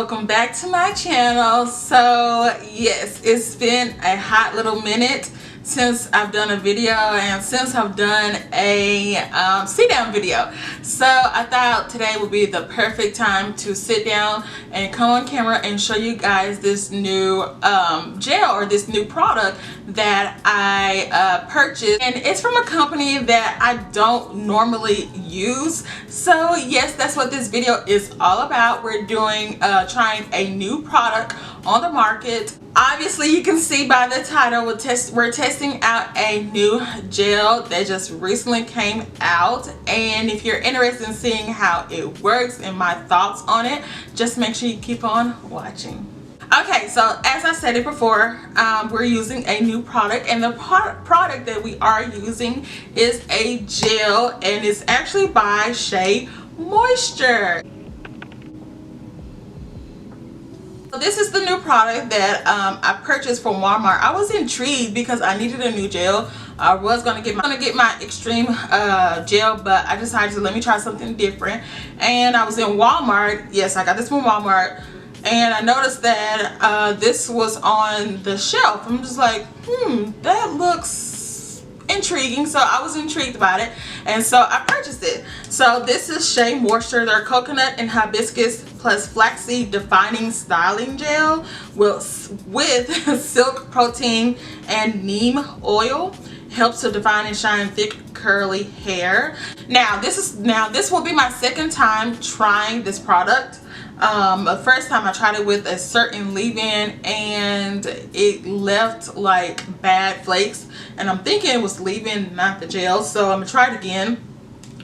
welcome back to my channel. So yes, it's been a hot little minute since I've done a video and since I've done a sit down video. So I thought today would be the perfect time to sit down and come on camera and show you guys this new gel, or this new product that I purchased, and it's from a company that I don't normally use. So yes, that's what this video is all about. We're doing trying a new product on the market. Obviously you can see by the title we're testing out a new gel that just recently came out, and if you're interested in seeing how it works and my thoughts on it, just make sure you keep on watching. Okay, so as I said it before, we're using a new product, and the product that we are using is a gel, and it's actually by SHEA Moisture. So this is the new product that I purchased from Walmart. I was intrigued because I needed a new gel. I was gonna get my extreme gel, but I decided to let me try something different. And I was in Walmart. Yes, I got this from Walmart. And I noticed that this was on the shelf. I'm just like, that looks intriguing. So I was intrigued about it, and so I purchased it. So this is SHEA Moisture, their coconut and hibiscus plus flaxseed defining styling gel with silk protein and neem oil. Helps to define and shine thick curly hair. Now this will be my second time trying this product. The first time I tried it with a certain leave-in and it left like bad flakes, and I'm thinking it was leave-in, not the gel. So I'm gonna try it again,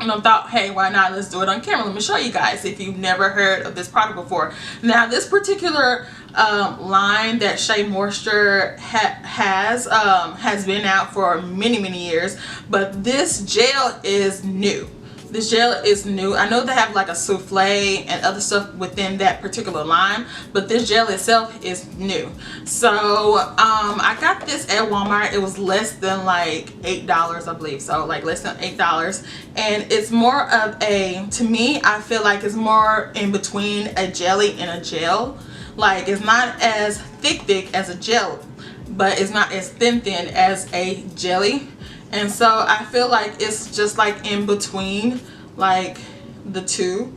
and I thought, hey, why not, let's do it on camera. Let me show you guys if you've never heard of this product before. Now this particular line that SHEA Moisture has been out for many years, but this gel is new. This gel is new. I know they have like a souffle and other stuff within that particular line, but this gel itself is new. So I got this at Walmart. It was less than like $8, I believe. So like less than $8, and it's more of a, to me, I feel like it's more in between a jelly and a gel. Like it's not as thick as a gel, but it's not as thin as a jelly. And so I feel like it's just like in between like the two,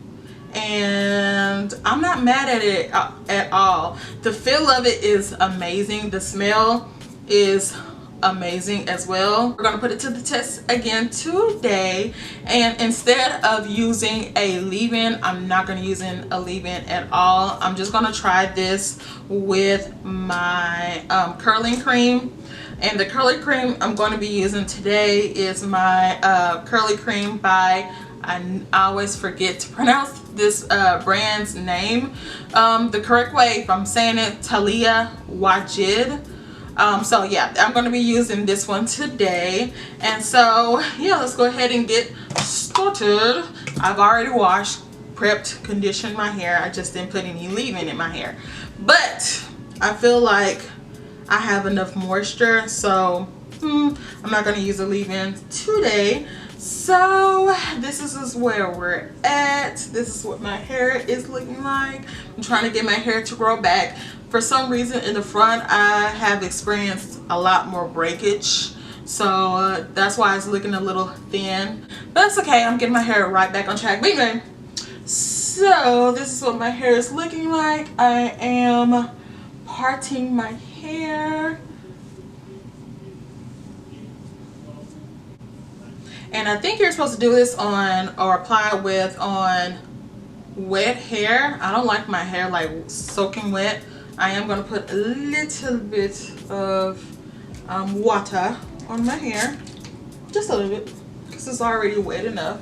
and I'm not mad at it at all. The feel of it is amazing. The smell is amazing as well. We're gonna put it to the test again today, and instead of using a leave-in, I'm not gonna use a leave-in at all. I'm just gonna try this with my curling cream. And the curly cream I'm going to be using today is my curly cream by, I always forget to pronounce this brand's name the correct way if I'm saying it, Talia Wajid. So yeah, I'm going to be using this one today. And so yeah, let's go ahead and get started. I've already washed, prepped, conditioned my hair. I just didn't put any leave-in in my hair, but I feel like I have enough moisture, so I'm not going to use a leave-in today. So this is where we're at. This is what my hair is looking like. I'm trying to get my hair to grow back. For some reason in the front I have experienced a lot more breakage, so that's why it's looking a little thin, but that's okay. I'm getting my hair right back on track. But anyway, so this is what my hair is looking like. I am parting my hair, and I think you're supposed to do this on, or apply it with, on wet hair. I don't like my hair like soaking wet. I am going to put a little bit of water on my hair, just a little bit, because it's already wet enough.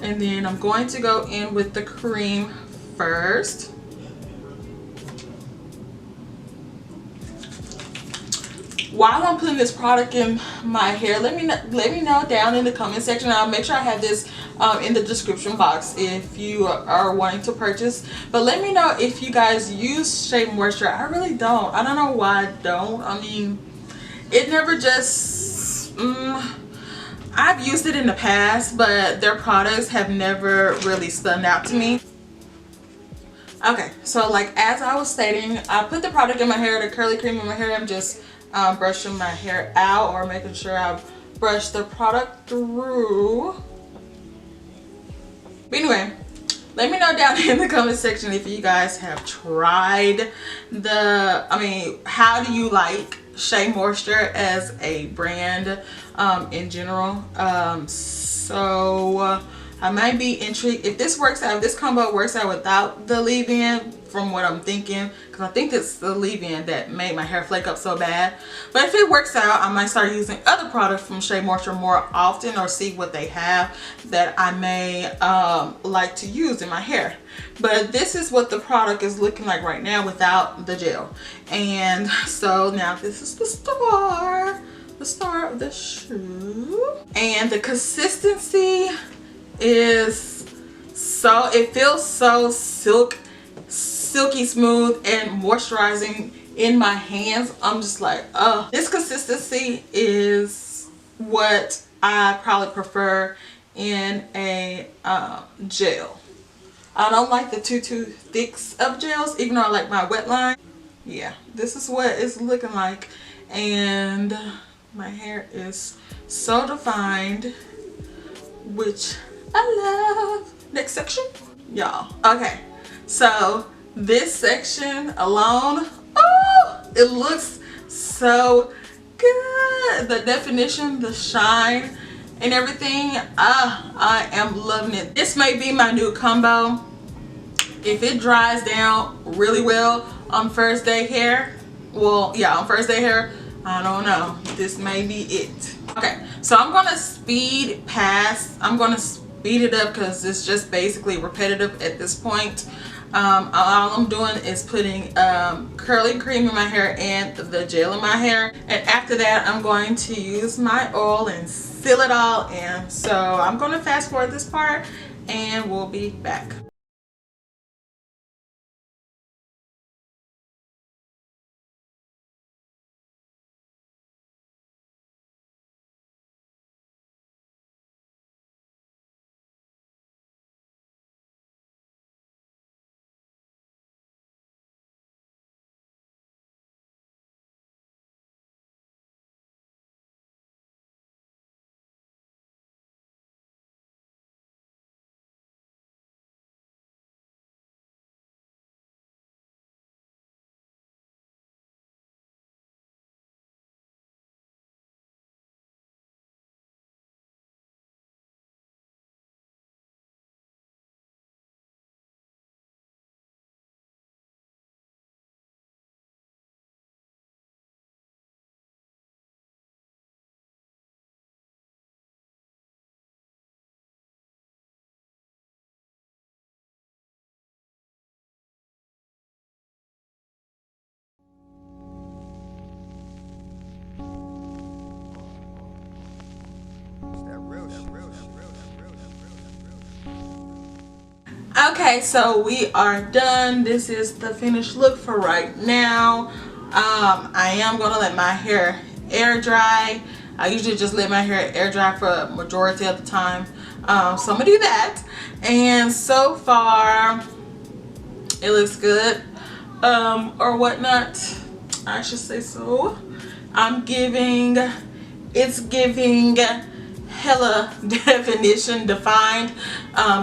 And then I'm going to go in with the cream first. While I'm putting this product in my hair, let me know down in the comment section. I'll make sure I have this in the description box if you are wanting to purchase. But let me know if you guys use SHEA Moisture. I really don't. I don't know why I don't. I mean, it never just I've used it in the past, but their products have never really stood out to me. Okay, so like as I was stating, I put the product in my hair, the curly cream in my hair. I'm just brushing my hair out, or making sure I brush the product through. But anyway, let me know down in the comment section if you guys have tried how do you like Shea Moisture as a brand in general. I might be intrigued if this works out, if this combo works out without the leave-in, from what I'm thinking, because I think it's the leave-in that made my hair flake up so bad. But if it works out, I might start using other products from Shea Moisture more often, or see what they have that I may like to use in my hair. But this is what the product is looking like right now without the gel. And so now this is the star of the shoe. And the consistency is so, it feels so silky smooth and moisturizing in my hands. I'm just like, this consistency is what I probably prefer in a gel. I don't like the too thicks of gels, even though I like my wet line. Yeah, this is what it's looking like, and my hair is so defined, which I love. Next section, y'all. Okay, so this section alone, oh, it looks so good. The definition, the shine, and everything, I am loving it. This may be my new combo. If it dries down really well on first day hair, well, yeah, on first day hair, I don't know, this may be it. Okay, so I'm gonna speed it up because it's just basically repetitive at this point. All I'm doing is putting curly cream in my hair and the gel in my hair, and after that I'm going to use my oil and seal it all in. So I'm going to fast forward this part and we'll be back. Okay, so we are done. This is the finished look for right now. I am gonna let my hair air dry. I usually just let my hair air dry for a majority of the time. So I'm gonna do that. And so far, it looks good, or whatnot. I should say so. It's giving hella definition, defined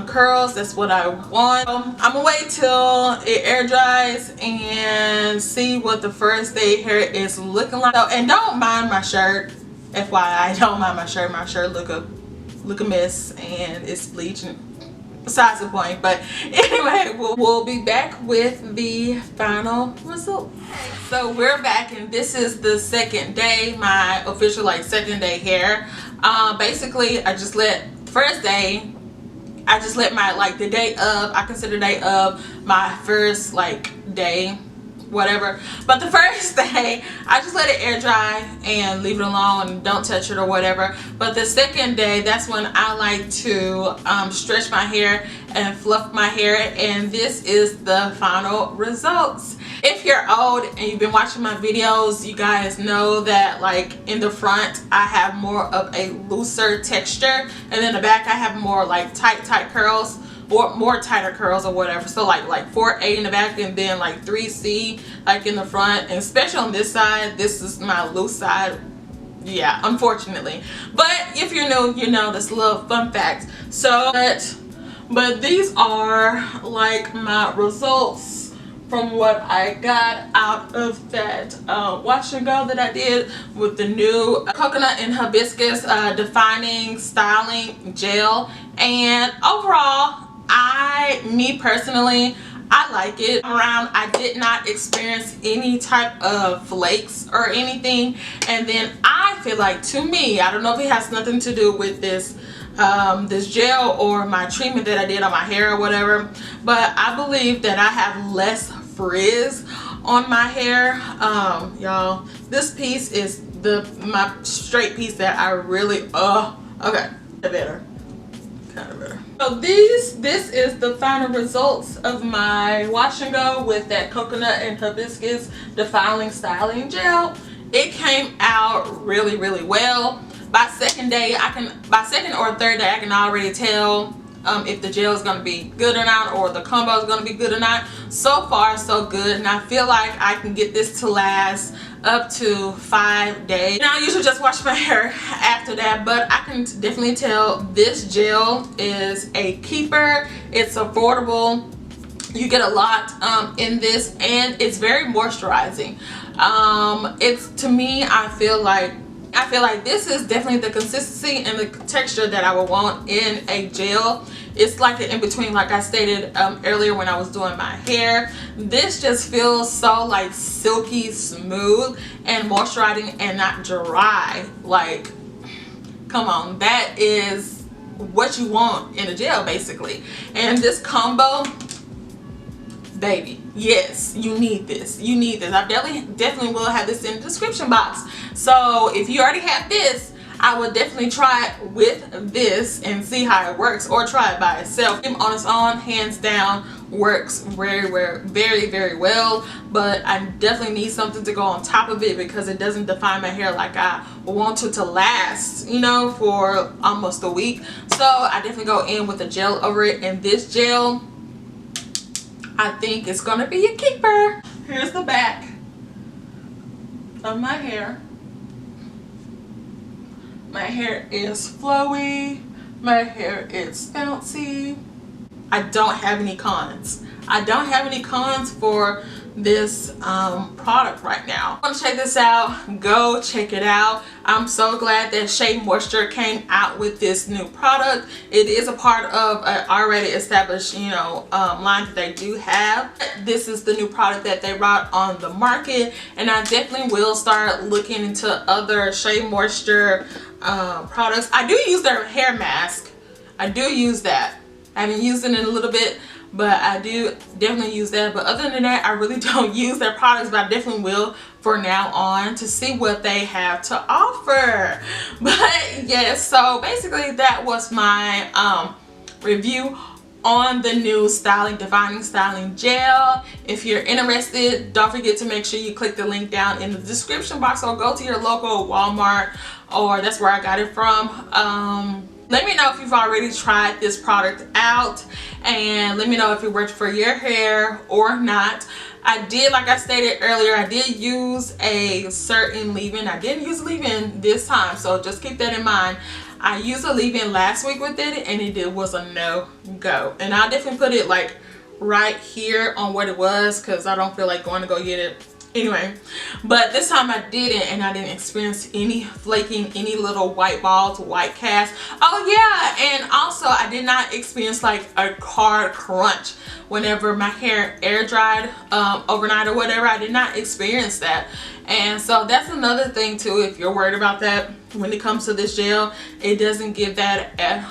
curls. That's what I want. I'm gonna wait till it air dries and see what the first day hair is looking like. So, and don't mind my shirt, FYI, don't mind my shirt. My shirt look a mess and it's bleaching. Besides the point, but anyway, we'll be back with the final result. So we're back, and this is the second day, my official like second day hair. Basically I just let first day, I just let my like the day of, I consider the day of my first like day, whatever. But the first day I just let it air dry and leave it alone and don't touch it or whatever. But the second day, that's when I like to stretch my hair and fluff my hair, and this is the final results. If you're old and you've been watching my videos, you guys know that like in the front I have more of a looser texture, and in the back I have more like tight curls. or more tighter curls or whatever. So like 4A in the back and then like 3C like in the front, and especially on this side, this is my loose side. Yeah, unfortunately. But if you're new, you know, this little fun fact. So but these are like my results from what I got out of that wash and go that I did with the new coconut and hibiscus defining styling gel. And overall, me personally, I like it. Around, I did not experience any type of flakes or anything. And then I feel like, to me, I don't know if it has nothing to do with this this gel or my treatment that I did on my hair or whatever, but I believe that I have less frizz on my hair. Y'all, this piece is my straight piece that I really okay, better, kind of better. So this is the final results of my wash and go with that coconut and hibiscus defiling styling gel. It came out really, really well. By second or third day, I can already tell if the gel is going to be good or not, or the combo is going to be good or not. So far, so good, and I feel like I can get this to last up to 5 days. And I usually just wash my hair after that, but I can definitely tell this gel is a keeper. It's affordable. You get a lot in this, and it's very moisturizing. It's, to me, I feel like this is definitely the consistency and the texture that I would want in a gel. It's like an in-between, like I stated earlier when I was doing my hair. This just feels so like silky smooth and moisturizing and not dry. Like, come on, that is what you want in a gel basically. And this combo, baby, yes, you need this. You need this. I definitely will have this in the description box. So if you already have this, I would definitely try it with this and see how it works, or try it by itself. On its own, hands down, works very, very well. But I definitely need something to go on top of it because it doesn't define my hair like I want it to last, you know, for almost a week. So I definitely go in with a gel over it, and this gel, I think it's gonna be a keeper. Here's the back of my hair. My hair is flowy. My hair is bouncy. I don't have any cons. I don't have any cons for this product right now. Want to check this out? Go check it out. I'm so glad that Shea Moisture came out with this new product. It is a part of an already established, you know, line that they do have. This is the new product that they brought on the market, and I definitely will start looking into other Shea Moisture products. I do use their hair mask. I do use that. I haven't used it in a little bit, but I do definitely use that. But other than that, I really don't use their products, but I definitely will for now on to see what they have to offer. But yes, so basically that was my review on the new defining styling gel. If you're interested, don't forget to make sure you click the link down in the description box, or go to your local Walmart, or that's where I got it from. Let me know if you've already tried this product out, and let me know if it worked for your hair or not. I did, like I stated earlier, I did use a certain leave-in. I didn't use leave-in this time, so just keep that in mind. I used a leave-in last week with it, and it was a no-go. And I'll definitely put it like right here on what it was, because I don't feel like going to go get it anyway. But this time I didn't, and I didn't experience any flaking, any little white balls, white cast. Oh yeah, and also I did not experience like a hard crunch whenever my hair air dried overnight or whatever. I did not experience that. And so that's another thing too, if you're worried about that when it comes to this gel. It doesn't give that at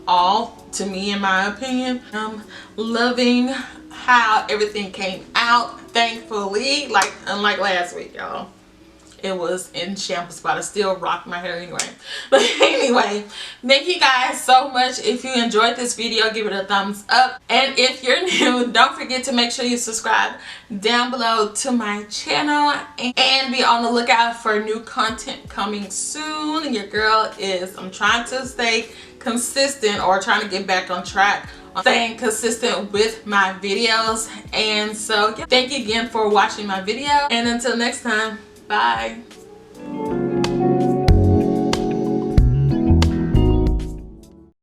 all, to me, in my opinion. I'm loving how everything came out, thankfully. Like, unlike last week, y'all, it was in shambles, but I still rocked my hair anyway. But anyway, thank you guys so much. If you enjoyed this video, give it a thumbs up, and if you're new, don't forget to make sure you subscribe down below to my channel, and be on the lookout for new content coming soon. Your girl is, I'm trying to stay consistent, or trying to get back on track staying consistent with my videos. And so yeah, thank you again for watching my video, and until next time, bye.